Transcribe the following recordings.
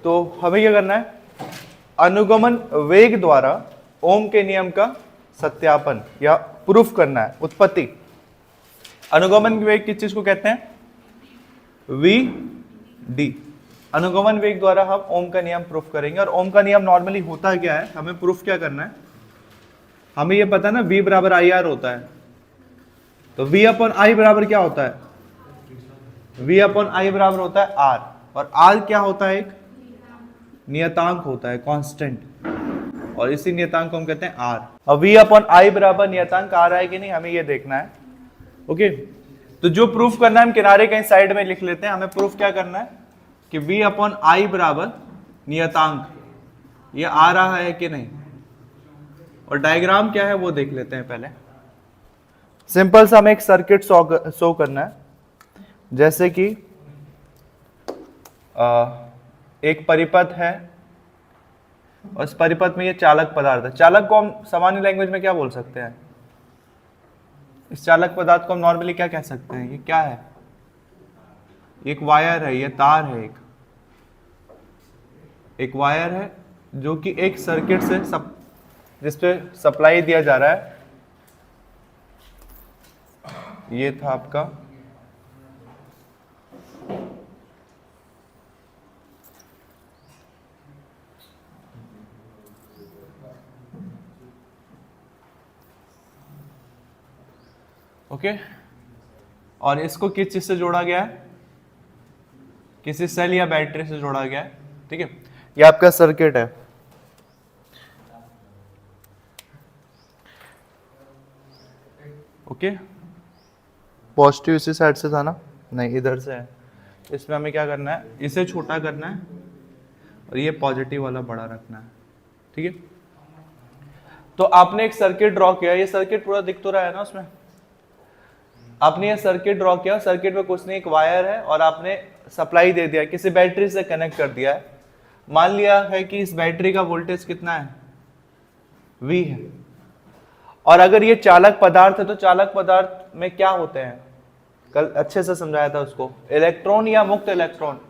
तो हमें क्या करना है, अनुगमन वेग द्वारा ओम के नियम का सत्यापन या प्रूफ करना है, उत्पत्ति। अनुगमन वेग किस चीज को कहते हैं, वी डी। अनुगमन वेग द्वारा हम ओम का नियम प्रूफ करेंगे। और ओम का नियम नॉर्मली होता क्या है, हमें प्रूफ क्या करना है, हमें ये पता है ना V बराबर आई आर होता है, तो V अपॉन आई बराबर क्या होता है, V अपॉन आई बराबर होता है R, और R क्या होता है, एक नियतांक होता है, कांस्टेंट, और इसी नियतांक को हम कहते हैं R। अब V अपॉन आई बराबर नियतांक आ रहा है कि नहीं, हमें ये देखना है। ओके, तो जो प्रूफ करना है हम किनारे कहीं साइड में लिख लेते हैं। हमें प्रूफ क्या करना है कि V अपॉन आई बराबर नियतांक ये आ रहा है कि नहीं, और डायग्राम क्या है वो देख लेते हैं पहले। सिंपल सा हमें एक सर्किट शो करना है, जैसे कि एक परिपथ है और इस परिपथ में ये चालक पदार्थ है। चालक को हम सामान्य लैंग्वेज में क्या बोल सकते हैं, इस चालक पदार्थ को हम नॉर्मली क्या कह सकते हैं, ये क्या है, एक वायर है, ये तार है, एक वायर है जो कि एक सर्किट से जिसपे सप्लाई दिया जा रहा है। ये था आपका ओके, और इसको किस चीज से जोड़ा गया है, किसी सेल या बैटरी से जोड़ा गया है। ठीक है, ये आपका सर्किट है। ओके, पॉजिटिव इसी साइड से था ना, नहीं इधर से है। इसमें हमें क्या करना है, इसे छोटा करना है और ये पॉजिटिव वाला बड़ा रखना है। ठीक है, तो आपने एक सर्किट ड्रॉ किया, ये सर्किट पूरा दिख तो रहा है ना उसमें, आपने ये सर्किट ड्रॉ किया, सर्किट में कुछ नहीं, एक वायर है और आपने सप्लाई दे दिया, किसी बैटरी से कनेक्ट कर दिया है। मान लिया है कि इस बैटरी का वोल्टेज कितना है, V है, और अगर ये चालक पदार्थ है तो चालक पदार्थ में क्या होते हैं, कल अच्छे से समझाया था उसको, इलेक्ट्रॉन या मुक्त इलेक्ट्रॉन,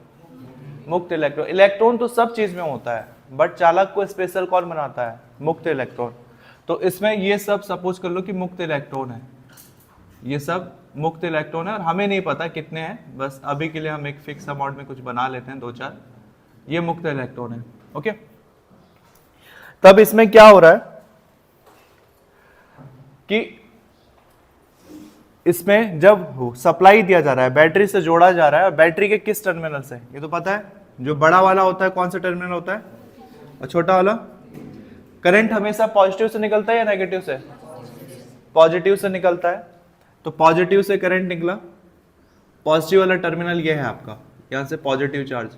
मुक्त इलेक्ट्रॉन। इलेक्ट्रॉन तो सब चीज में होता है, बट चालक को स्पेशल कौन बनाता है, मुक्त इलेक्ट्रॉन। तो इसमें ये सब सपोज कर लो कि मुक्त इलेक्ट्रॉन है, ये सब मुक्त इलेक्ट्रॉन है, और हमें नहीं पता कितने हैं, बस अभी के लिए हम एक फिक्स अमाउंट में कुछ बना लेते हैं, 2-4, ये मुक्त इलेक्ट्रॉन है। ओके, तब इसमें क्या हो रहा है कि इसमें जब सप्लाई दिया जा रहा है, बैटरी से जोड़ा जा रहा है, और बैटरी के किस टर्मिनल से, ये तो पता है, जो बड़ा वाला होता है कौन सा टर्मिनल होता है, और छोटा वाला। करंट हमेशा पॉजिटिव से निकलता है या नेगेटिव से, पॉजिटिव से निकलता है, तो पॉजिटिव से करंट निकला, पॉजिटिव वाला टर्मिनल ये है आपका, यहां से पॉजिटिव चार्ज,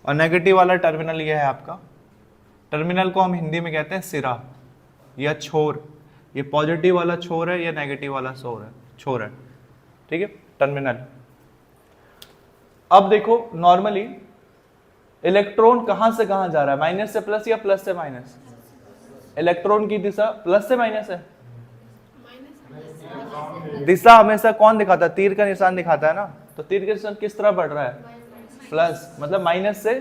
और नेगेटिव वाला टर्मिनल ये है आपका, टर्मिनल को हम हिंदी में कहते हैं सिरा या छोर। ये पॉजिटिव वाला छोर है, ये नेगेटिव वाला छोर है। ठीक है, टर्मिनल। अब देखो नॉर्मली इलेक्ट्रॉन कहां से कहां जा रहा है, माइनस से प्लस या प्लस से माइनस, इलेक्ट्रॉन की दिशा प्लस से माइनस है, दिशा हमेशा कौन दिखाता है, तीर का निशान दिखाता है ना, तो तीर का निशान किस तरफ बढ़ रहा है, प्लस, मतलब माइनस से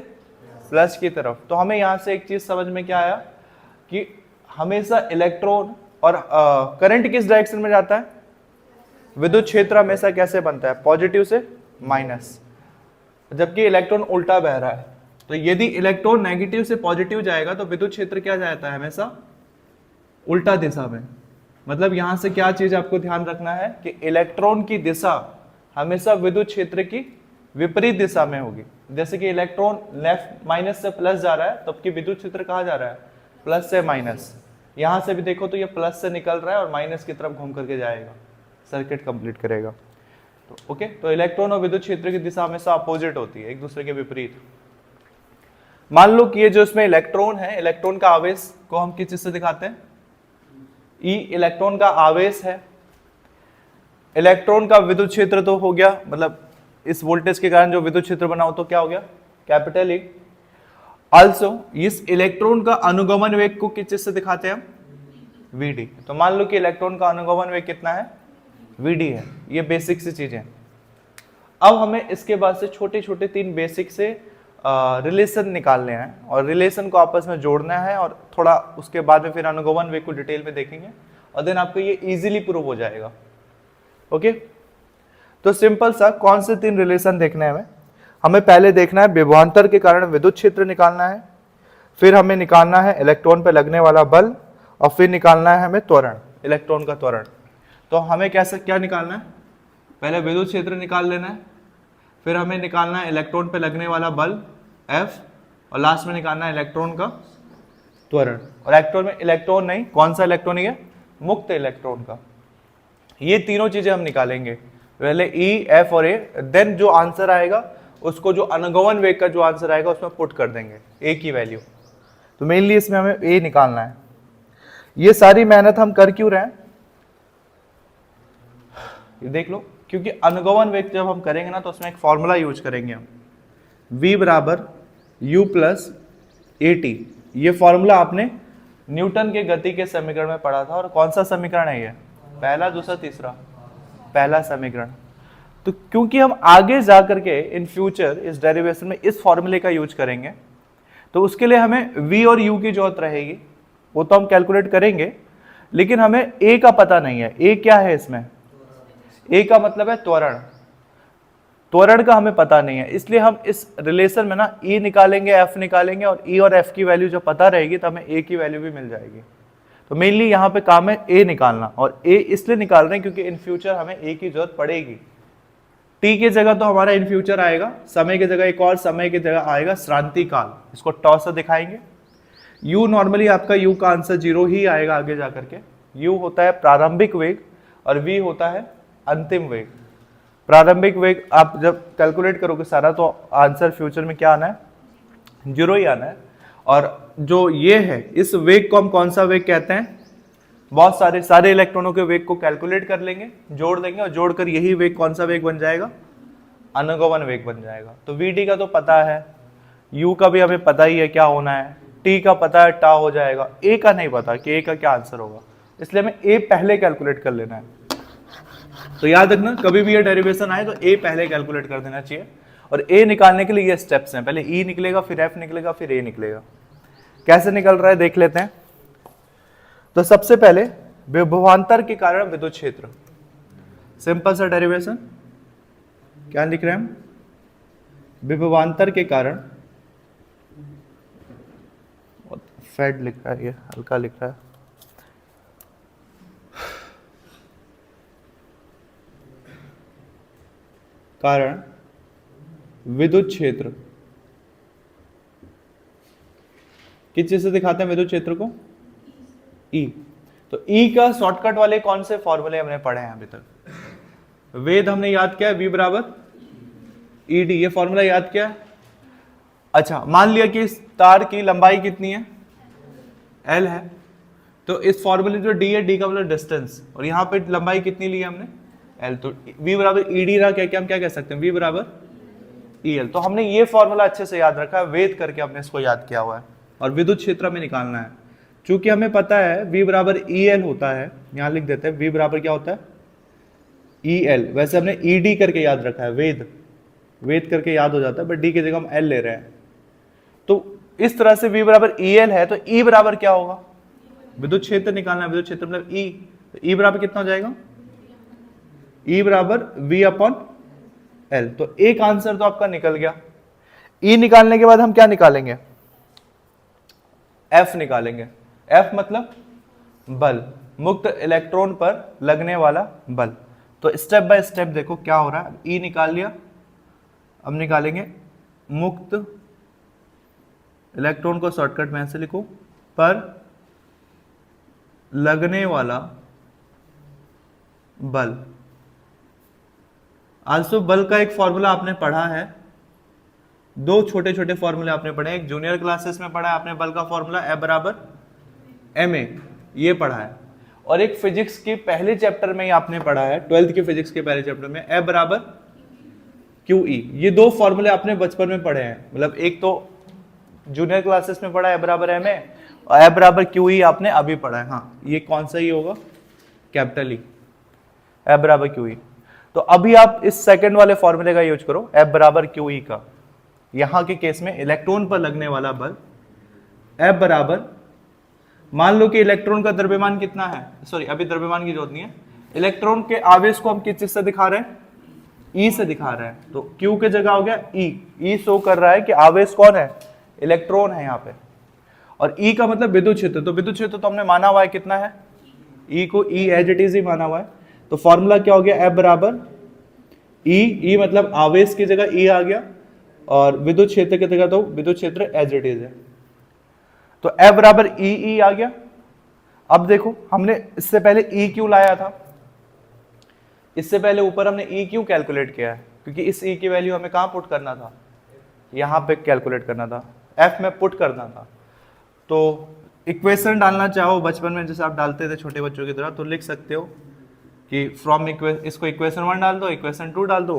प्लस की तरफ। तो हमें यहां से एक चीज समझ में क्या आया कि हमेशा इलेक्ट्रॉन और करंट किस डायरेक्शन में जाता है, विद्युत क्षेत्र हमेशा कैसे बनता है, पॉजिटिव से माइनस, जबकि इलेक्ट्रॉन उल्टा बह रहा है। तो यदि इलेक्ट्रॉन नेगेटिव से पॉजिटिव जाएगा तो विद्युत क्षेत्र क्या जाता है, हमेशा उल्टा दिशा में। मतलब यहां से क्या चीज आपको ध्यान रखना है कि इलेक्ट्रॉन की दिशा हमेशा विद्युत क्षेत्र की विपरीत दिशा में होगी। जैसे कि इलेक्ट्रॉन लेफ्ट माइनस से प्लस जा रहा है, तब की विद्युत क्षेत्र कहाँ जा रहा है, प्लस से माइनस। यहां से भी देखो तो ये प्लस से निकल रहा है और माइनस की तरफ घूम करके जाएगा, सर्किट कंप्लीट करेगा। तो ओके, तो इलेक्ट्रॉन और विद्युत क्षेत्र की दिशा हमेशा अपोजिट होती है, एक दूसरे के विपरीत। मान लो कि ये जो इसमें इलेक्ट्रॉन है, इलेक्ट्रॉन का आवेश को हम किस चीज से दिखाते हैं, ई इलेक्ट्रॉन का आवेश है। इलेक्ट्रॉन का विद्युत क्षेत्र तो हो गया, मतलब इस वोल्टेज के कारण जो विद्युत क्षेत्र बना हो तो क्या हो गया, कैपिटल ई। आल्सो इस इलेक्ट्रॉन का अनुगमन वेग को किस चीज से दिखाते हैं हम, वीडी। तो मान लो कि इलेक्ट्रॉन का अनुगमन वेग कितना है, वीडी है। ये बेसिक सी चीजें। अब हमें इसके बाद से छोटे छोटे 3 बेसिक से रिलेशन निकालने हैं और रिलेशन को आपस में जोड़ना है, और थोड़ा उसके बाद में फिर अनुगमन वेग को डिटेल में देखेंगे और देन आपको ये इजीली प्रूव हो जाएगा। ओके, तो सिंपल सा कौन से 3 रिलेशन देखने हैं हमें पहले देखना है विभवांतर के कारण विद्युत क्षेत्र निकालना है, फिर हमें निकालना है इलेक्ट्रॉन पर लगने वाला बल, और फिर निकालना है हमें त्वरण, इलेक्ट्रॉन का त्वरण। तो हमें कैसे क्या निकालना है, पहले विद्युत क्षेत्र निकाल लेना है, फिर हमें निकालना है इलेक्ट्रॉन पे लगने वाला बल F, और लास्ट में निकालना है इलेक्ट्रॉन का त्वरण। और इलेक्ट्रॉन में इलेक्ट्रॉन नहीं, कौन सा इलेक्ट्रॉन है, मुक्त इलेक्ट्रॉन का। ये तीनों चीजें हम निकालेंगे, पहले E, F और A, देन जो आंसर आएगा उसको जो अनुगमन वेग का जो आंसर आएगा उसमें पुट कर देंगे A की वैल्यू। तो मेनली इसमें हमें A निकालना है। ये सारी मेहनत हम कर क्यों रहे हैं, ये देख लो, क्योंकि अनुगमन वेग जब हम करेंगे ना तो उसमें एक फॉर्मूला यूज करेंगे हम, V बराबर U प्लस AT। ये फॉर्मूला आपने न्यूटन के गति के समीकरण में पढ़ा था, और कौन सा समीकरण है ये, पहला, दूसरा, तीसरा, पहला समीकरण। तो क्योंकि हम आगे जा करके इन फ्यूचर इस डेरिवेशन में इस फॉर्मूले का यूज करेंगे, तो उसके लिए हमें V और U की जरूरत रहेगी, वो तो हम कैलकुलेट करेंगे, लेकिन हमें A का पता नहीं है। A क्या है इसमें, A का मतलब है त्वरण, त्वरण का हमें पता नहीं है, इसलिए हम इस रिलेशन में ना E निकालेंगे, F निकालेंगे, और E और F की वैल्यू जब पता रहेगी तो हमें A की वैल्यू भी मिल जाएगी। तो मेनली यहाँ पे काम है A निकालना, और A इसलिए निकाल रहे हैं क्योंकि इन फ्यूचर हमें A की जरूरत पड़ेगी। T की जगह तो हमारा इन फ्यूचर आएगा, समय की जगह एक और समय की जगह आएगा श्रांति काल, इसको टॉ से दिखाएंगे। U नॉर्मली आपका U का आंसर 0 ही आएगा आगे जा करके। U होता है प्रारंभिक वेग और V होता है अंतिम वेग। प्रारंभिक वेग आप जब कैलकुलेट करोगे सारा तो आंसर फ्यूचर में क्या आना है, 0 ही आना है। और जो ये है इस वेग को हम कौन सा वेग कहते हैं, बहुत सारे इलेक्ट्रॉनों के वेग को कैलकुलेट कर लेंगे, जोड़ देंगे, और जोड़कर यही वेग कौन सा वेग बन जाएगा, अनुगमन वेग बन जाएगा। तो Vd का तो पता है, U का भी हमें पता ही है क्या होना है, T का पता है टा हो जाएगा, A का नहीं पता कि A का क्या आंसर होगा, इसलिए हमें A पहले कैलकुलेट कर लेना है। तो याद रखना कभी भी ये डेरिवेशन आए तो A पहले कैलकुलेट कर देना चाहिए। और A निकालने के लिए ये स्टेप्स हैं, पहले E निकलेगा, फिर F निकलेगा, फिर A निकलेगा। कैसे निकल रहा है देख लेते हैं। तो सबसे पहले विभवांतर के कारण विद्युत क्षेत्र, सिंपल सा डेरिवेशन, क्या लिख रहे हैं हम, विभवांतर के कारण, फेड लिख रहा है, ये हल्का लिख रहा है, कारण विद्युत क्षेत्र, किस चीज से दिखाते हैं विद्युत क्षेत्र को, E। तो E का शॉर्टकट वाले कौन से फॉर्मूले हमने पढ़े हैं अभी तक, वेद हमने याद किया, V बराबर ED, ये फॉर्मूला याद किया। अच्छा, मान लिया कि इस तार की लंबाई कितनी है, L है, तो इस फॉर्मूले जो D है, D का मतलब डिस्टेंस, और यहाँ पे लंबाई कितनी ली है हमने, L, तो V बराबर ED रहा, क्या हम क्या कह सकते हैं, V बराबर EL। तो हमने ये फॉर्मूला अच्छे से याद रखा है, वेद करके हमने इसको याद किया हुआ है, और विद्युत क्षेत्र में निकालना है। चूंकि हमें पता है V बराबर EL होता है, यहां लिख देते हैं V बराबर क्या होता है, EL। वैसे हमने ED करके याद रखा है, वेद करके याद हो जाता है, बट D की जगह हम L ले रहे हैं। तो इस तरह से V बराबर EL है, तो E बराबर क्या होगा, विद्युत क्षेत्र निकालना है, विद्युत क्षेत्र मतलब E, तो E बराबर कितना हो जाएगा, E बराबर V अपॉन L। तो एक आंसर तो आपका निकल गया। E निकालने के बाद हम क्या निकालेंगे, F निकालेंगे। F मतलब बल, मुक्त इलेक्ट्रॉन पर लगने वाला बल। तो स्टेप बाय स्टेप देखो क्या हो रहा है। E निकाल लिया, अब निकालेंगे मुक्त इलेक्ट्रॉन को शॉर्टकट में ऐसे लिखो, पर लगने वाला बल। आल्सो बल का एक फॉर्मूला आपने पढ़ा है, दो छोटे छोटे फॉर्मूले आपने पढ़े, एक जूनियर क्लासेस में पढ़ा है आपने बल का फॉर्मूला F बराबर ma, ये पढ़ा है, और एक फिजिक्स के पहले चैप्टर में ही आपने पढ़ा है, 12th के फिजिक्स के पहले चैप्टर में F बराबर QE। ये दो फॉर्मूले आपने बचपन में पढ़े हैं, मतलब एक तो जूनियर क्लासेस में पढ़ा है F बराबर ma, और F बराबर QE आपने अभी पढ़ा है। हाँ, ये कौन सा ही होगा, कैपिटल E, F बराबर QE। तो अभी आप इस सेकंड वाले फॉर्मूले का यूज करो, F बराबर QE का। यहाँ के केस में इलेक्ट्रॉन पर लगने वाला बल F बराबर, मान लो कि इलेक्ट्रॉन का द्रव्यमान कितना है, सॉरी अभी द्रव्यमान की जरूरत नहीं है, इलेक्ट्रॉन के आवेश को हम किस चीज से दिखा रहे हैं, E से दिखा रहे हैं। तो Q के जगह हो गया E शो कर रहा है कि आवेश कौन है, इलेक्ट्रॉन है यहाँ पे, और E का मतलब विद्युत क्षेत्र। तो विद्युत क्षेत्र तो हमने माना हुआ है कितना है, E को E एज इट इज ही माना हुआ है। तो फॉर्मूला क्या हो गया, F बराबर E मतलब आवेश की जगह E आ गया, और विद्युत क्षेत्र की जगह तो विद्युत क्षेत्र एज इट इज है। तो F बराबर E आ गया। अब देखो हमने इससे पहले E क्यों लाया था, इससे पहले ऊपर हमने E क्यों कैलकुलेट किया है, क्योंकि इस E की वैल्यू हमें कहाँ पुट करना था, यहाँ पे कैलकुलेट करना था, F में पुट करना था। तो इक्वेशन डालना चाहो बचपन में जैसे आप डालते थे छोटे बच्चों की तरह, तो लिख सकते हो कि फ्रॉम इसको इक्वेशन 1 डाल दो, इक्वेशन 2 डाल दो,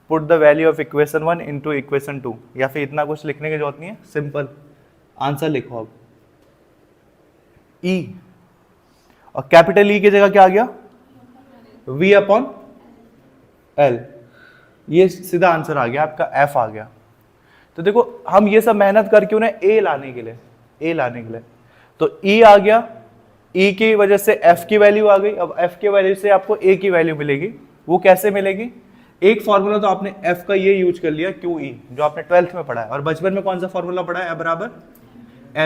put the value of equation 1 into equation 2, या फिर इतना कुछ लिखने की जरूरत नहीं है, सिंपल आंसर लिखो अब E, और कैपिटल E की जगह क्या आ गया, V अपॉन L, ये सीधा आंसर आ गया आपका, F आ गया। तो देखो हम ये सब मेहनत करके उन्हें A लाने के लिए, तो E आ गया, E की वजह से F की वैल्यू आ गई। अब F की वैल्यू से आपको A की वैल्यू मिलेगी, वो कैसे मिलेगी, एक फॉर्मूला तो आपने F का ये यूज कर लिया QE, जो आपने 12th में पढ़ा है, और बचपन में कौन सा फॉर्मूला पढ़ा है, F बराबर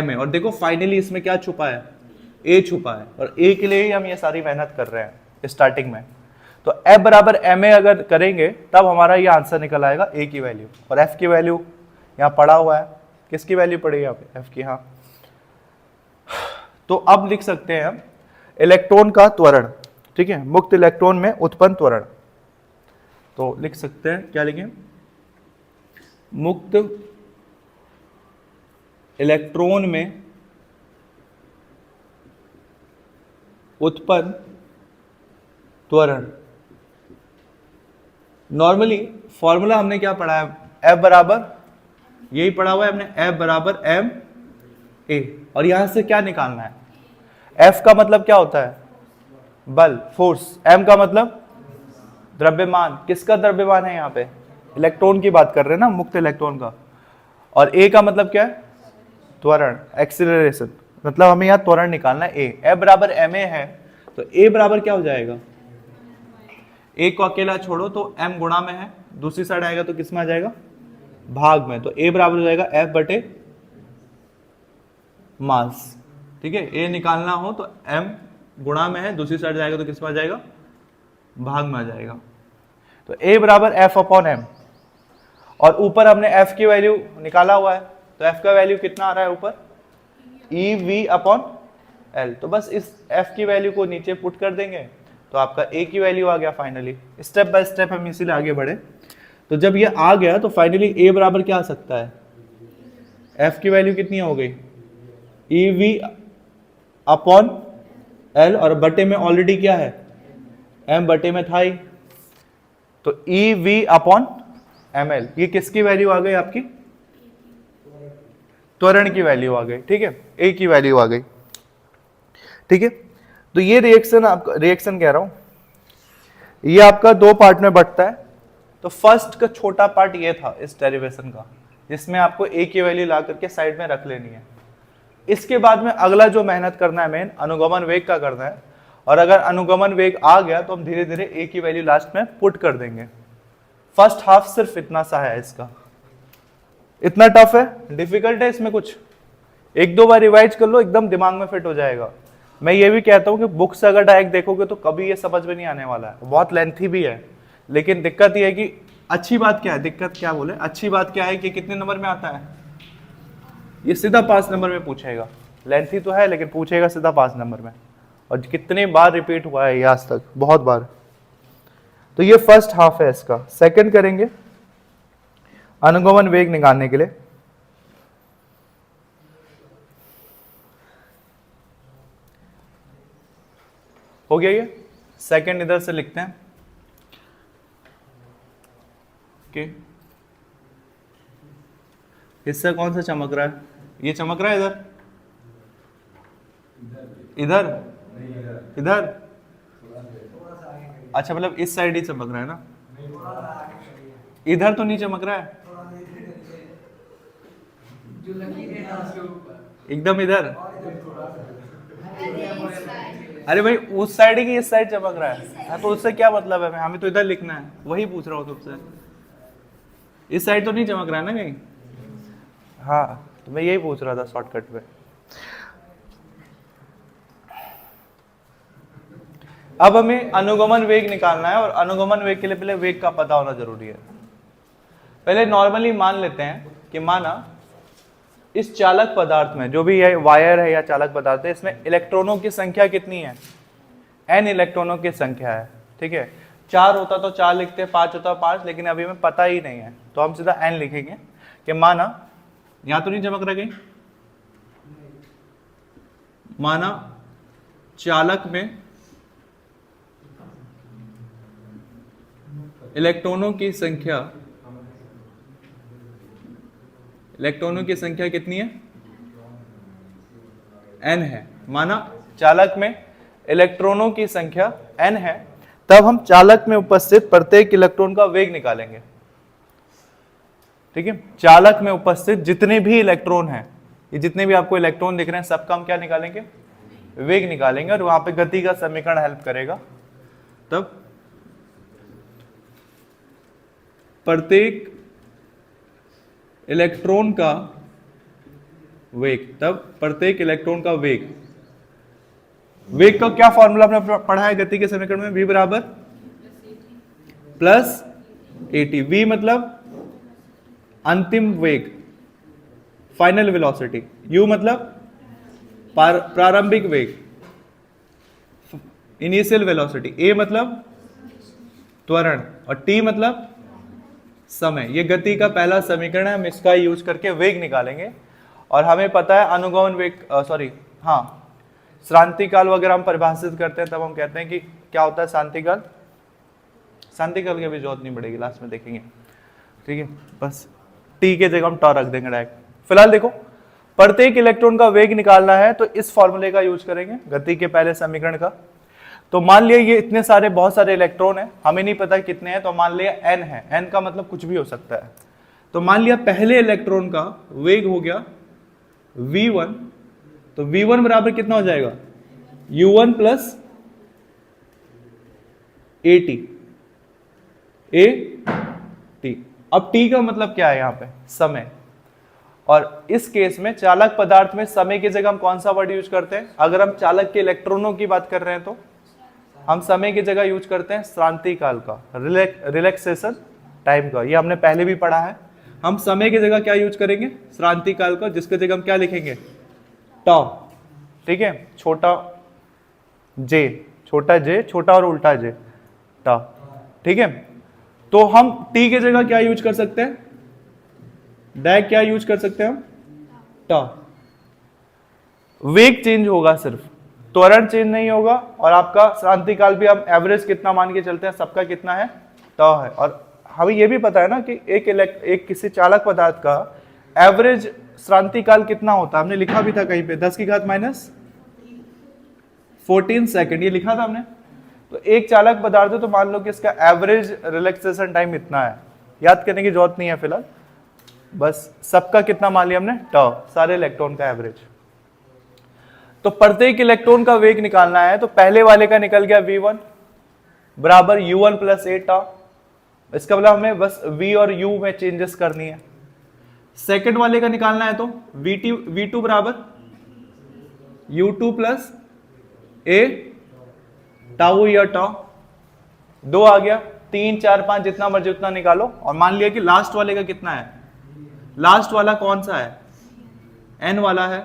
ma, और देखो फाइनली इसमें क्या छुपा है, A छुपा है, और A के लिए ही हम ये सारी मेहनत कर रहे हैं स्टार्टिंग में। तो F बराबर ma अगर करेंगे तब हमारा ये आंसर निकल आएगा A की वैल्यू, और F की वैल्यू यहाँ पड़ा हुआ है, किसकी वैल्यू पड़ी है यहाँ पे, F की। हाँ, तो अब लिख सकते हैं हम इलेक्ट्रॉन का त्वरण, ठीक है, मुक्त इलेक्ट्रॉन में उत्पन्न त्वरण। तो लिख सकते हैं, क्या लिखें, मुक्त इलेक्ट्रॉन में उत्पन्न त्वरण। नॉर्मली फॉर्मूला हमने क्या पढ़ा है, F बराबर, यही पढ़ा हुआ है हमने, F बराबर m a, और यहां से क्या निकालना है, F का मतलब क्या होता है, बल, फोर्स, m का मतलब द्रव्यमान, किसका द्रव्यमान है यहाँ पे, इलेक्ट्रॉन की बात कर रहे हैं ना, मुक्त इलेक्ट्रॉन का, और a का मतलब क्या है, त्वरण, एक्सीलरेशन, मतलब हमें यहाँ त्वरण निकालना है a। F बराबर ma है, तो a बराबर क्या हो जाएगा, a को अकेला छोड़ो तो m गुणा में है, दूसरी साइड आएगा तो किस में आ जाएगा, भाग में, तो a बराबर हो जाएगा F बटे मास, ठीक है, a निकालना हो तो m गुणा में है, दूसरी साइड जाएगा तो किस में आ जाएगा, भाग में आ जाएगा। तो a बराबर F अपॉन m, और ऊपर हमने F की वैल्यू निकाला हुआ है, तो F का वैल्यू कितना आ रहा है ऊपर, EV अपॉन L, तो बस इस F की वैल्यू को नीचे पुट कर देंगे तो आपका A की वैल्यू आ गया। फाइनली स्टेप बाय स्टेप हम इसीलिए आगे बढ़े। तो जब ये आ गया तो फाइनली A बराबर क्या आ सकता है, F की वैल्यू कितनी हो गई, EV अपॉन L, और बटे में ऑलरेडी क्या है, M बटे में था ही, तो EV अपॉन ML, ये किसकी वैल्यू आ गई आपकी, त्वरण की वैल्यू आ गई, ठीक है, A की वैल्यू आ गई, ठीक है। तो ये रिएक्शन, आपका रिएक्शन कह रहा हूं, ये आपका दो पार्ट में बंटता है। तो फर्स्ट का छोटा पार्ट ये था इस डेरिवेशन का, जिसमें आपको A की वैल्यू ला करके साइड में रख लेनी है। इसके बाद में अगला जो मेहनत करना है मेन, अनुगमन वेग का करना है, और अगर अनुगमन वेग आ गया तो हम धीरे धीरे A की वैल्यू लास्ट में पुट कर देंगे। फर्स्ट हाफ सिर्फ इतना सा है इसका, इतना टफ है, डिफिकल्ट है इसमें कुछ, एक दो बार रिवाइज कर लो एकदम दिमाग में फिट हो जाएगा। मैं ये भी कहता हूँ कि बुक से अगर डायरेक्ट देखोगे तो कभी ये समझ में नहीं आने वाला है, बहुत लेंथी भी है, लेकिन दिक्कत ये है कि अच्छी बात क्या है, दिक्कत क्या बोले, अच्छी बात क्या है कि कितने नंबर में आता है, ये सीधा 5 नंबर में पूछेगा, लेंथी तो है लेकिन पूछेगा सीधा 5 नंबर में, और कितने बार रिपीट हुआ है ये आज तक, बहुत बार। तो ये फर्स्ट हाफ है इसका। सेकंड करेंगे अनुगमन वेग निकालने के लिए। हो गया ये, सेकंड इधर से लिखते हैं, ओके। हिस्सा कौन सा चमक रहा है, ये चमक रहा है इधर, इधर इधर, अच्छा मतलब इस साइड ही चमक रहा है ना, इधर तो नहीं चमक रहा है, एकदम इधर। अरे भाई उस साइड की इस साइड चमक रहा है। हाँ तो उससे क्या मतलब है, हमें तो इधर लिखना है, वही पूछ रहा हूँ तुमसे। इस साइड तो नहीं चमक रहा है ना कहीं। हाँ तो मैं यही पूछ रहा था शॉर्टकट पे। अब हमें अनुगमन वेग निकालना है और अनुगमन वेग के लिए पहले वेग का पता होना जरूरी है। पहले नॉर्मली मान लेते हैं कि माना इस चालक पदार्थ में, जो भी ये वायर है या चालक पदार्थ है, इसमें इलेक्ट्रॉनों की संख्या कितनी है, n इलेक्ट्रॉनों की संख्या है। ठीक है, 4 होता तो 4 लिखते, 5 होता 5, लेकिन अभी हमें पता ही नहीं है तो हम सीधा n लिखेंगे कि माना, यहां तो नहीं चमक रहा कहीं, माना चालक में इलेक्ट्रॉनों की संख्या कितनी है, n है। माना चालक में इलेक्ट्रॉनों की संख्या n है, तब हम चालक में उपस्थित प्रत्येक इलेक्ट्रॉन का वेग निकालेंगे। ठीक है, चालक में उपस्थित जितने भी इलेक्ट्रॉन हैं, ये जितने भी आपको इलेक्ट्रॉन दिख रहे हैं, सबका हम क्या निकालेंगे, वेग निकालेंगे, और वहां पे गति का समीकरण हेल्प करेगा। तब प्रत्येक इलेक्ट्रॉन का वेग, वेग का क्या फॉर्मूला आपने पढ़ा है गति के समीकरण में, v बराबर प्लस at। v मतलब अंतिम वेग, फाइनल वेलोसिटी, u मतलब प्रारंभिक वेग, इनिशियल वेलोसिटी, a मतलब त्वरण, और t मतलब समय। ये गति का पहला समीकरण है, हम इसका यूज करके वेग निकालेंगे। और हमें पता है अनुगमन वेग, श्रांतिकाल वगैरह हम परिभाषित करते हैं, तब हम कहते हैं कि क्या होता है शांतिकाल। शांतिकाल की भी जरूरत नहीं पड़ेगी, लास्ट में देखेंगे। ठीक है, बस टी के जगह हम टॉ रख देंगे डायरेक्ट। फिलहाल देखो, प्रत्येक इलेक्ट्रॉन का वेग निकालना है तो इस फॉर्मूले का यूज करेंगे, गति के पहले समीकरण का। तो मान लिया ये इतने सारे, बहुत सारे इलेक्ट्रॉन है, हमें नहीं पता कितने हैं, तो मान लिया n है। n का मतलब कुछ भी हो सकता है। तो मान लिया पहले इलेक्ट्रॉन का वेग हो गया v1, तो v1 बराबर कितना हो जाएगा, u1 प्लस at। अब t का मतलब क्या है यहाँ पे, समय। और इस केस में चालक पदार्थ में समय की जगह हम कौन सा वर्ड यूज करते हैं, अगर हम चालक के इलेक्ट्रॉनों की बात कर रहे हैं तो हम समय की जगह यूज करते हैं श्रांति काल का, रिलैक्सेशन टाइम का। ये हमने पहले भी पढ़ा है। हम समय की जगह क्या यूज करेंगे, श्रांति काल का, जिसके जगह हम क्या लिखेंगे, टॉ। ठीक है, छोटा जे, छोटा और उल्टा जे, टॉ। ठीक है, तो हम टी की जगह क्या यूज कर सकते हैं, डायरेक्ट क्या यूज कर सकते हैं हम, टॉ। वेग चेंज होगा सिर्फ, त्वरण चेंज नहीं होगा। और आपका श्रांति काल भी हम एवरेज कितना मान के चलते हैं, सबका कितना है, टॉ है। और हमें यह भी पता है ना कि एक किसी चालक पदार्थ का एवरेज श्रांति काल कितना होता है, हमने लिखा भी था कहीं पे, 10 की घात माइनस 14 सेकेंड, ये लिखा था हमने। तो एक चालक पदार्थ है तो मान लो कि इसका एवरेज रिलैक्सेशन टाइम इतना है, याद करने की जरूरत नहीं है फिलहाल, बस सबका कितना मान लिया हमने, टॉ, सारे इलेक्ट्रॉन का एवरेज। तो प्रत्येक इलेक्ट्रॉन का वेग निकालना है, तो पहले वाले का निकल गया v1 बराबर u1 प्लस a टॉ। इसका मतलब हमें बस v और u में चेंजेस करनी है। सेकंड वाले का निकालना है तो v2 बराबर u2 प्लस a टाउ या टॉ। 2 आ गया, 3 4 5 जितना मर्जी उतना निकालो। और मान लिया कि लास्ट वाले का कितना है, लास्ट वाला कौन सा है, n वाला है,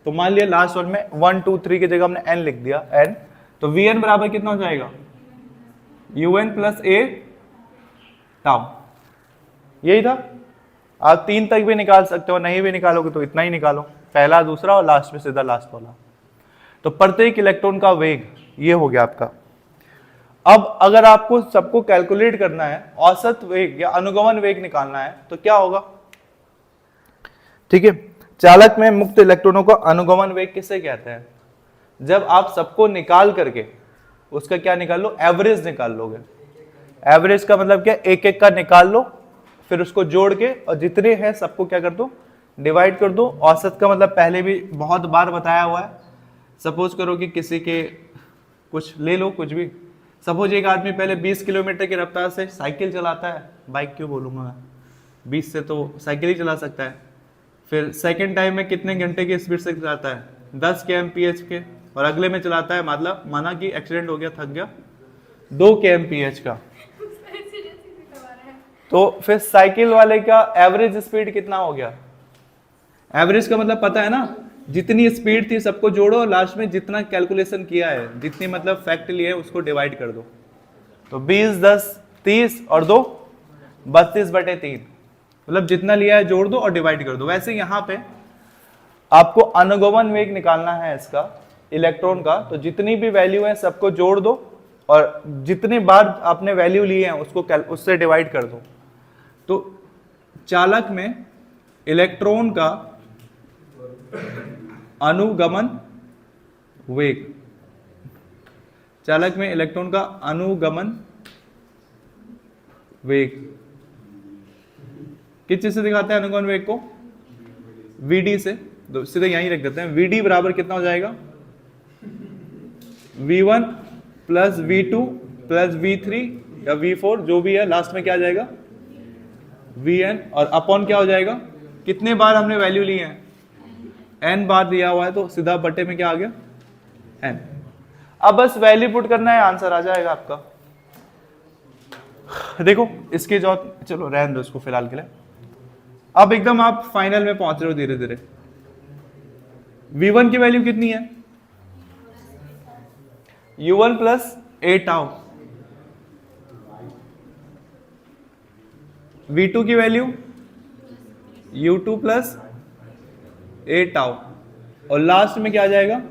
तो मान लिया लास्ट वन में 1 2 3 की जगह हमने n लिख दिया, n। तो vn बराबर कितना हो जाएगा, un प्लस a टाउ। यही था। आप 3 तक भी निकाल सकते हो, नहीं भी निकालोगे तो इतना ही निकालो, पहला दूसरा और लास्ट में सीधा लास्ट वाला। तो प्रत्येक इलेक्ट्रॉन का वेग ये हो गया आपका। अब अगर आपको सबको कैलकुलेट करना है, औसत वेग या अनुगमन वेग निकालना है, तो क्या होगा, ठीक है, चालक में मुक्त इलेक्ट्रॉनों को अनुगमन वेग किसे कहते हैं, जब आप सबको निकाल करके उसका क्या निकाल लो, एवरेज निकाल लोगे। एवरेज का मतलब क्या, एक एक का निकाल लो, फिर उसको जोड़ के और जितने हैं सबको क्या कर दो, डिवाइड कर दो। औसत का मतलब पहले भी बहुत बार बताया हुआ है। सपोज करो कि किसी के कुछ ले लो, कुछ भी। सपोज एक आदमी पहले 20 किलोमीटर की रफ्तार से साइकिल चलाता है, बाइक क्यों बोलूँगा मैं, 20 से तो साइकिल ही चला सकता है। फिर सेकेंड टाइम में कितने घंटे की स्पीड से चलाता है, 10 kmph के, और अगले में चलाता है, मतलब माना कि एक्सीडेंट हो गया, थक गया, 2 kmph का। तो फिर साइकिल वाले का एवरेज स्पीड कितना हो गया? एवरेज का मतलब पता है ना, जितनी स्पीड थी सबको जोड़ो और लास्ट में जितना कैलकुलेशन किया है, जितनी मतलब फैक्ट लिए है उसको डिवाइड कर दो। तो 20, 10, 30 और 2 32/3, मतलब जितना लिया है जोड़ दो और डिवाइड कर दो। वैसे यहां पे आपको अनुगमन वेग निकालना है इसका, इलेक्ट्रॉन का, तो जितनी भी वैल्यू है सबको जोड़ दो और जितने बार आपने वैल्यू लिए हैं उसको उससे डिवाइड कर दो। तो चालक में इलेक्ट्रॉन का अनुगमन वेग, चालक में इलेक्ट्रॉन का अनुगमन वेग किस चीज से दिखाते हैं अनुगमन वेग को? Vd से। तो सीधे यहीं रख देते हैं, Vd बराबर कितना हो जाएगा? V1 plus V2 plus V3 या V4 जो भी है, लास्ट में क्या आ जाएगा? Vn, और अपॉन क्या हो जाएगा? कितने बार हमने वैल्यू ली है? n बार दिया हुआ है, तो सीधा बटे में क्या आ गया? n। अब बस वैल्यू पुट करना है, आंसर आ जाएगा आपका। देखो इसके जो, चलो रहने दो इसको फिलहाल के लिए। अब एकदम आप फाइनल में पहुंच रहे हो धीरे धीरे। V1 की वैल्यू कितनी है? U1 प्लस ए टाउ। V2 की वैल्यू U2 प्लस ए टाउ, और लास्ट में क्या आ जाएगा?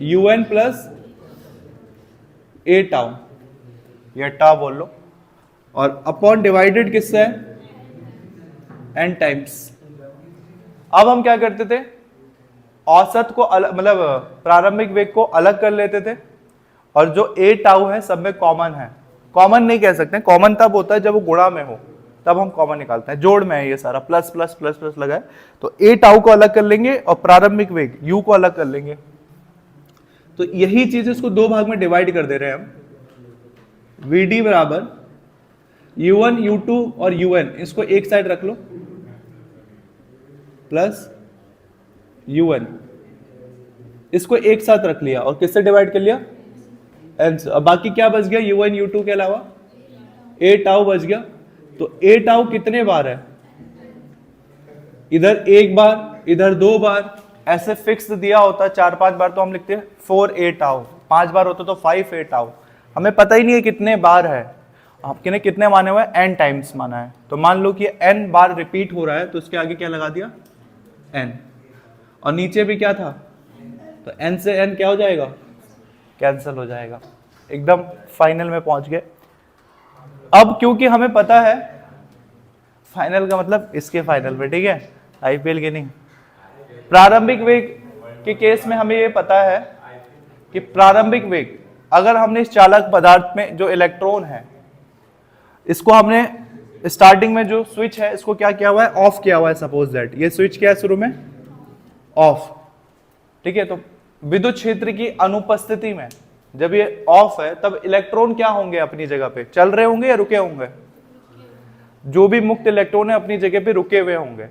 UN प्लस ए टाउ, या टाउ बोल लो, और अपॉन डिवाइडेड किससे है? n times. अब हम क्या करते थे, औसत को अलग, मतलब प्रारंभिक वेग को अलग कर लेते थे, और जो ए टाउ है सब में कॉमन है। कॉमन नहीं कह सकते, कॉमन तब होता है जब वो गुणा में हो, तब हम कॉमन निकालते हैं। जोड़ में है ये सारा, प्लस प्लस प्लस प्लस लगा है, तो ए टाउ को अलग कर लेंगे और प्रारंभिक वेग यू को अलग कर लेंगे। तो यही चीज इसको दो भाग में डिवाइड कर दे रहे हैं हम। Vd बराबर U1, U2 और UN, इसको एक साइड रख लो, प्लस UN, इसको एक साथ रख लिया और किससे डिवाइड कर लिया? n से। अब बाकी क्या बच गया U1, U2 के अलावा? ए टाउ बच गया। तो ए टाउ कितने बार है? इधर एक बार, इधर 2 बार, ऐसे फिक्स दिया होता 4-5 बार तो हम लिखते हैं 4 ए टाउ, 5 बार होता तो 5 ए टाउ। हमें पता ही नहीं है कितने बार है, आपके ने कितने माने हुए हैं? n टाइम्स माना है। तो मान लो कि n बार रिपीट हो रहा है, तो उसके आगे क्या लगा दिया? n। और नीचे भी क्या था? तो n से n क्या हो जाएगा? कैंसिल हो जाएगा। एकदम फाइनल में पहुंच गए। अब क्योंकि हमें पता है, फाइनल का मतलब इसके फाइनल में, ठीक है, आईपीएल के नहीं। प्रारंभिक वेग के केस में हमें ये पता है कि प्रारंभिक वेग, अगर हमने इस चालक पदार्थ में जो इलेक्ट्रॉन है, इसको हमने स्टार्टिंग में जो स्विच है इसको क्या किया हुआ है? ऑफ किया हुआ है। सपोज दैट ये स्विच क्या है शुरू में? ऑफ, ठीक है। तो विद्युत क्षेत्र की अनुपस्थिति में जब ये ऑफ है, तब इलेक्ट्रॉन क्या होंगे? अपनी जगह पे चल रहे होंगे या रुके होंगे? जो भी मुक्त इलेक्ट्रॉन है अपनी जगह पे रुके हुए होंगे।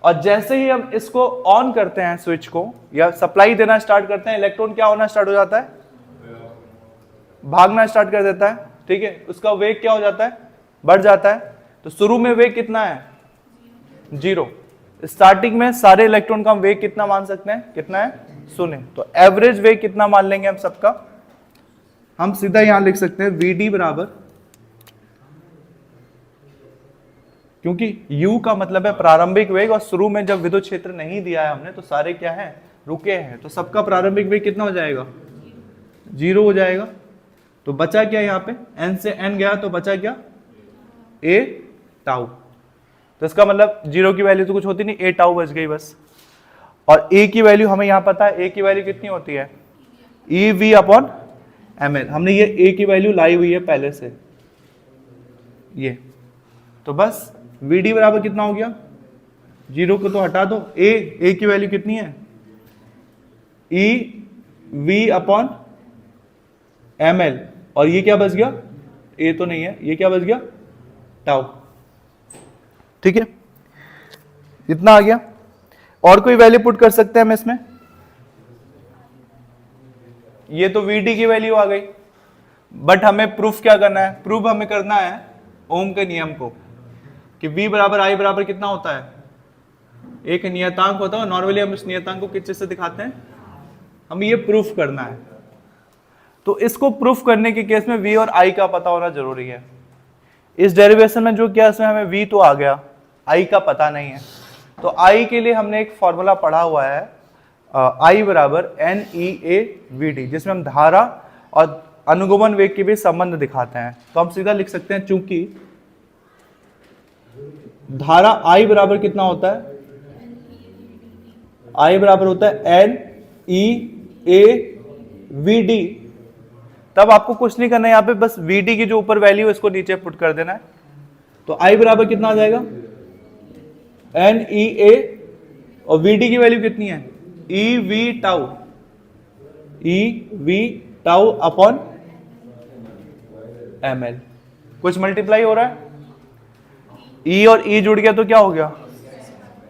और जैसे ही हम इसको ऑन करते हैं स्विच को, या सप्लाई देना स्टार्ट करते हैं, इलेक्ट्रॉन क्या होना स्टार्ट हो जाता है? भागना स्टार्ट कर देता है, ठीक है। उसका वेग क्या हो जाता है? बढ़ जाता है। तो शुरू में वेग कितना है? 0। स्टार्टिंग में सारे इलेक्ट्रॉन का हम वेग कितना मान सकते हैं? कितना है? 0। तो एवरेज वेग कितना मान लेंगे हम सबका? हम सीधा यहां लिख सकते हैं Vd बराबर, क्योंकि U का मतलब है प्रारंभिक वेग, और शुरू में जब विद्युत क्षेत्र नहीं दिया है हमने, तो सारे क्या है? रुके हैं। तो सबका प्रारंभिक वेग कितना हो जाएगा? 0 हो जाएगा। तो बचा क्या यहाँ पे? n से n गया तो बचा क्या? ए टाउ। तो इसका मतलब 0 की वैल्यू तो कुछ होती नहीं, ए टाउ बच गई बस। और ए की वैल्यू हमें यहाँ पता है, ए की वैल्यू कितनी होती है? EV upon ml। हमने ये ए की वैल्यू लाई हुई है पहले से ये। तो बस Vd बराबर कितना हो गया? 0 को तो हटा दो, ए की वैल्यू कितनी है, E V upon M L, और ये क्या बच गया, ए तो नहीं है, ये क्या बच गया, टाउ। ठीक है, इतना आ गया। और कोई वैल्यू पुट कर सकते हैं हम इसमें, ये तो वी डी की वैल्यू आ गई, बट हमें प्रूफ क्या करना है, प्रूफ हमें करना है ओम के नियम को कि V बराबर I बराबर कितना होता है, एक नियतांक होता है। नॉर्मली हम इस नियतांक को किस चीज से दिखाते हैं, हमें ये प्रूफ करना है। तो इसको प्रूफ करने के केस में V और I का पता होना जरूरी है। इस डेरिवेशन में जो किया इसमें हमें V तो आ गया, I का पता नहीं है। तो I के लिए हमने एक फॉर्मूला पढ़ा हुआ है, I बराबर NEAVD, जिसमें हम धारा और अनुगमन वेग के बीच संबंध दिखाते हैं। तो हम सीधा लिख सकते हैं, चूंकि धारा I बराबर कितना होता है, I बराबर होता है NEAVD, तब आपको कुछ नहीं करना है, यहां पे बस VD की जो ऊपर वैल्यू है इसको नीचे पुट कर देना है। तो I बराबर कितना आ जाएगा, NEA, और VD की वैल्यू कितनी है, EV टाउ अपॉन ml। कुछ मल्टीप्लाई हो रहा है, E और E जुड़ गया तो क्या हो गया,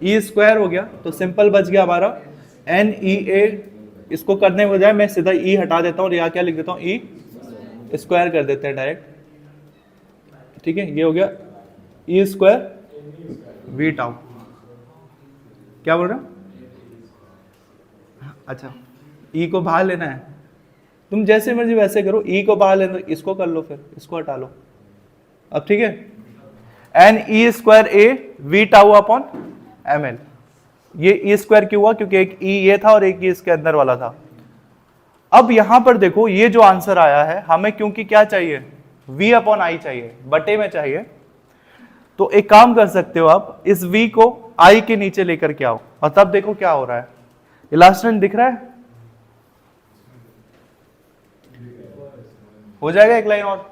E स्क्वायर हो गया। तो सिंपल बच गया हमारा NEA। इसको करने के बजाय मैं सीधा E हटा देता हूं और यहाँ क्या लिख देता हूं, E स्क्वायर कर देते हैं डायरेक्ट। ठीक है, ये हो गया E स्क्वायर V टाउ। क्या बोल रहा, अच्छा E को बाहर लेना है, तुम जैसे मर्जी वैसे करो, E को बाहर लेना, इसको कर लो, फिर इसको हटा लो। अब ठीक है, NE square A V tau upon ml। ये E स्क्वायर क्यों हुआ, क्योंकि एक E ये था और एक E इसके अंदर वाला था। अब यहां पर देखो, ये जो आंसर आया है हमें, क्योंकि क्या चाहिए, V अपॉन I चाहिए, बटे में चाहिए। तो एक काम कर सकते हो आप, इस V को I के नीचे लेकर के आओ, और तब देखो क्या हो रहा है। इलास्ट्रेशन दिख रहा है, हो जाएगा एक लाइन और।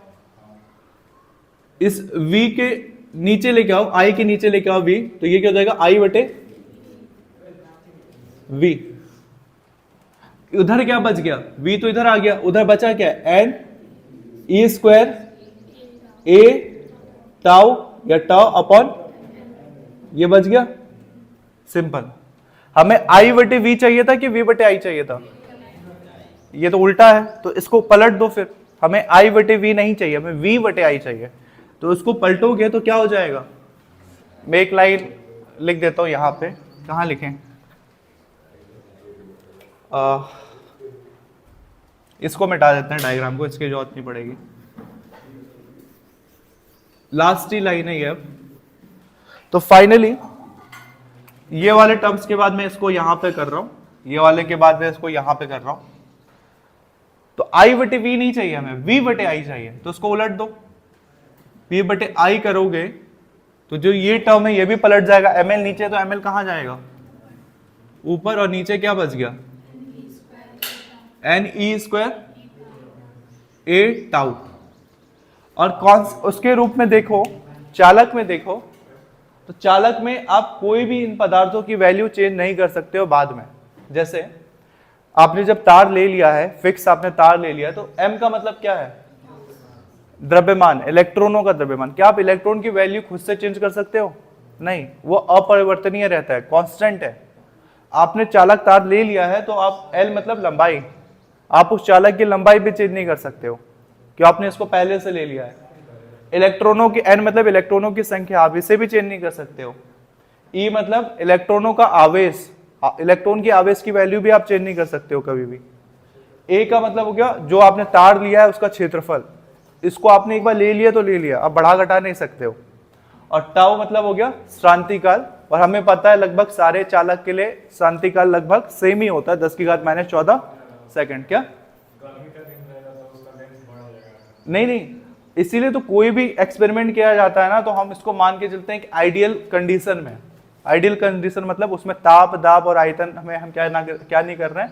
इस V के नीचे लेके आओ, I के नीचे लेके आओ V, तो ये क्या हो जाएगा, I बटे V। उधर क्या बच गया, V तो इधर आ गया, उधर बचा क्या, N E square A tau या टाउ अपॉन, ये बच गया। सिंपल, हमें I बटे V चाहिए था कि V बटे I चाहिए था, ये तो उल्टा है। तो इसको पलट दो, फिर हमें I बटे V नहीं चाहिए, हमें V बटे I चाहिए। तो इसको पलटोगे तो क्या हो जाएगा, मैं एक लाइन लिख देता हूं यहां पे, कहां लिखें, इसको मिटा देते हैं डायग्राम को, इसकी जरूरत नहीं पड़ेगी। लास्ट ही लाइन है ये। अब तो फाइनली ये वाले टर्म्स के बाद मैं इसको यहां पे कर रहा हूं, ये वाले के बाद मैं इसको यहां पे कर रहा हूं। तो I बटे V नहीं चाहिए हमें, V बटे I चाहिए। तो उसको उलट दो, V बटे I करोगे तो जो ये टर्म है ये भी पलट जाएगा, ml नीचे, तो ml कहां जाएगा, ऊपर, और नीचे क्या बच गया, NE स्क्वायर A टाउ। और कौन उसके रूप में देखो, चालक में देखो, तो चालक में आप कोई भी इन पदार्थों की वैल्यू चेंज नहीं कर सकते हो बाद में। जैसे आपने जब तार ले लिया है, फिक्स आपने तार ले लिया, तो M का मतलब क्या है, द्रव्यमान, इलेक्ट्रॉनों का द्रव्यमान। क्या आप इलेक्ट्रॉन की वैल्यू खुद से चेंज कर सकते हो, नहीं, वो अपरिवर्तनीय रहता है, कांस्टेंट है। आपने चालक तार ले लिया है तो आप L मतलब लंबाई, आप उस चालक की लंबाई भी चेंज नहीं कर सकते हो, क्यों, आपने इसको पहले से ले लिया है। इलेक्ट्रॉनों की N मतलब इलेक्ट्रॉनों की संख्या, आप इसे भी चेंज नहीं कर सकते हो। E मतलब इलेक्ट्रॉनों का आवेश, इलेक्ट्रॉन की आवेश की वैल्यू भी आप चेंज नहीं कर सकते हो कभी भी। A का मतलब हो गया जो आपने तार लिया है उसका क्षेत्रफल, इसको आपने एक बार ले लिया तो ले लिया, अब बढ़ा घटा नहीं सकते हो। और टाउ मतलब हो गया श्रांति काल, और हमें पता है लगभग सारे चालक के लिए श्रांति काल लगभग सेम ही होता है, 10⁻⁻14 सेकंड। क्या नहीं, इसीलिए तो कोई भी एक्सपेरिमेंट किया जाता है ना, तो हम इसको मान के चलते हैं कि आइडियल कंडीशन में, आइडियल कंडीशन मतलब उसमें ताप, दाब और आयतन हमें हम क्या नहीं कर रहे हैं,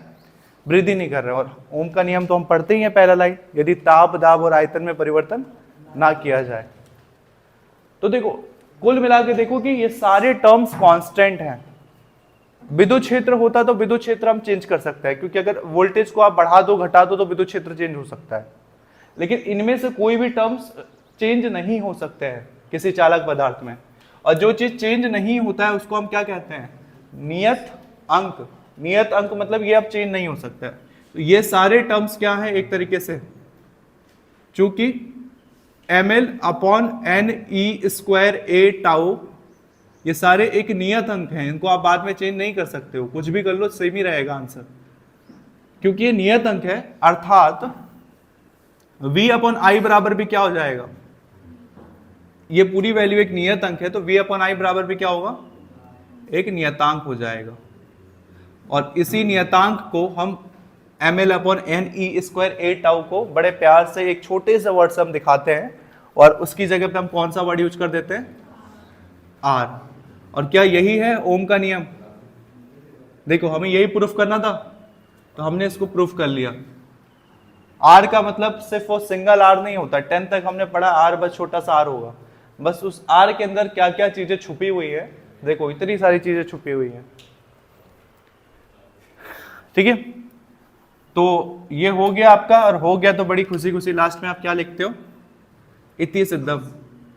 वृद्धि नहीं कर रहे हैं। और ओम का नियम तो हम पढ़ते ही हैं, पहला लाइन, यदि ताप, दाब और आयतन में परिवर्तन ना किया जाए। तो देखो कुल मिला के देखो कि ये सारे टर्म्स कांस्टेंट हैं। विद्युत क्षेत्र होता तो विद्युत क्षेत्र हम चेंज कर सकते हैं, क्योंकि अगर वोल्टेज को आप बढ़ा दो घटा दो तो विद्युत क्षेत्र चेंज हो सकता है, लेकिन इनमें से कोई भी टर्म्स चेंज नहीं हो सकते हैं किसी चालक पदार्थ में। और जो चीज चेंज नहीं होता है उसको हम क्या कहते हैं? नियत अंक। नियत अंक मतलब ये अब चेंज नहीं हो सकता है। तो ये सारे टर्म्स क्या है एक तरीके से, चूंकि ml/ne²a τ ये सारे एक नियत अंक हैं, इनको आप बाद में चेंज नहीं कर सकते हो, कुछ भी कर लो सेम ही रहेगा आंसर, क्योंकि ये नियत अंक है। अर्थात v/i बराबर भी क्या हो जाएगा, ये पूरी वैल्यू एक नियत अंक है, तो v/i बराबर भी क्या होगा, एक नियतांक हो जाएगा। और इसी नियतांक को हम ml/ne² τ को बड़े प्यार से एक छोटे से वर्ड से हम दिखाते हैं, और उसकी जगह पे हम कौन सा वर्ड यूज कर देते हैं, R। और क्या यही है ओम का नियम? देखो हमें यही प्रूफ करना था, तो हमने इसको प्रूफ कर लिया। R का मतलब सिर्फ वो सिंगल R नहीं होता, 10 तक हमने पढ़ा R बस छोटा सा R होगा, बस उस R के अंदर क्या क्या चीजें छुपी हुई है, देखो इतनी सारी चीजें छुपी हुई हैं। ठीक है, तो ये हो गया आपका, और हो गया तो बड़ी खुशी खुशी लास्ट में आप क्या लिखते हो, इति सिद्धम,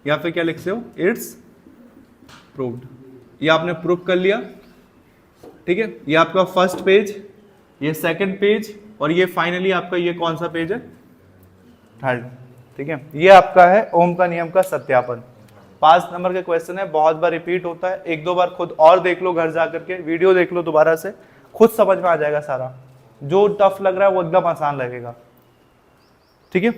या फिर क्या लिखते हो, इट्स प्रूव्ड। ये आपने प्रूव कर लिया। ठीक है, ये आपका फर्स्ट पेज, ये सेकंड पेज, और ये फाइनली आपका ये कौन सा पेज है, थर्ड। ठीक है, ये आपका है ओम का नियम का सत्यापन। 5 नंबर का क्वेश्चन है, बहुत बार रिपीट होता है, एक दो बार खुद और देख लो, घर जाकर के वीडियो देख लो दोबारा से, खुद समझ में आ जाएगा सारा। जो टफ लग रहा है वो एकदम आसान लगेगा। ठीक है।